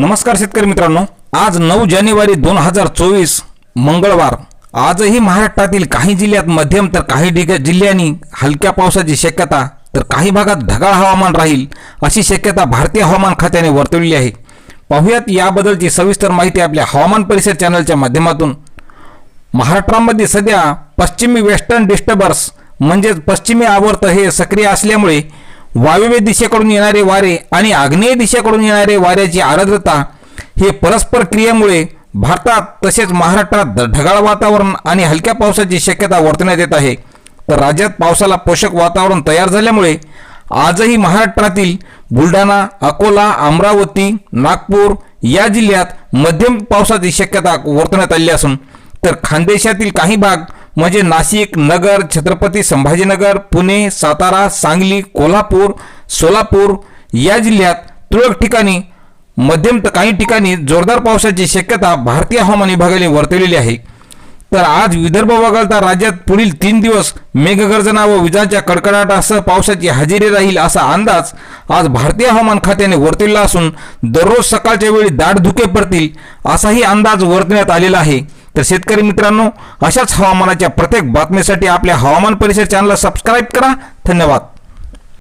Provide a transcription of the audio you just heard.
नमस्कार शेतकरी मित्रांनो, आज 9 जानेवारी 2024 मंगळवार। आजही महाराष्ट्रातील काही जिल्ह्यात मध्यम तर काही जिल्ह्यांनी हलक्या पावसाची शक्यता तर काही भागात ढगाळ हवामान राहील अशी शक्यता भारतीय हवामान खात्याने वर्तवली आहे। पाहूयात याबद्दलची सविस्तर माहिती आपल्या हवामान परिसर चॅनलच्या माध्यमातून। महाराष्ट्रामध्ये सध्या पश्चिमी वेस्टर्न डिस्टर्बन्स म्हणजे पश्चिमी आवर्त हे सक्रिय असल्यामुळे वायव्य दिशेकडून येणारे वारे आणि आग्नेय दिशेकडून येणारे वाऱ्याची आर्द्रता हे परस्पर क्रियेमुळे भारतात तसेच महाराष्ट्रात ढगाळ वातावरण आणि हलक्या पावसाची शक्यता वर्तवण्यात येत आहे। तर राज्यात पावसाला पोषक वातावरण तयार झाल्यामुळे आजही महाराष्ट्रातील बुलढाणा, अकोला, अमरावती, नागपूर या जिल्ह्यात मध्यम पावसाची शक्यता वर्तवण्यात आली असून तर खानदेशातील काही भाग म्हणजे नाशिक, नगर, छत्रपती संभाजीनगर, पुणे, सातारा, सांगली, कोल्हापूर, सोलापूर या जिल्ह्यात तुरळक ठिकाणी मध्यम तर काही ठिकाणी जोरदार पावसाची शक्यता भारतीय हवामान विभागाने वर्तवलेली आहे। तर आज विदर्भ वगळता राज्यात पुढील 3 दिवस मेघगर्जना व विजांच्या कडकडाटासह पावसाची हजेरी राहील असा अंदाज आज भारतीय हवामान खात्याने वर्तवला असून दररोज सकाळच्या वेळी दाट धुके पडतील असाही अंदाज वर्तवण्यात आलेला आहे। तर शेतकरी मित्रांनो, अशाच हवामानाच्या प्रत्येक बातमीसाठी आपल्या हवामान परिसर चॅनलला सबस्क्राइब करा। धन्यवाद।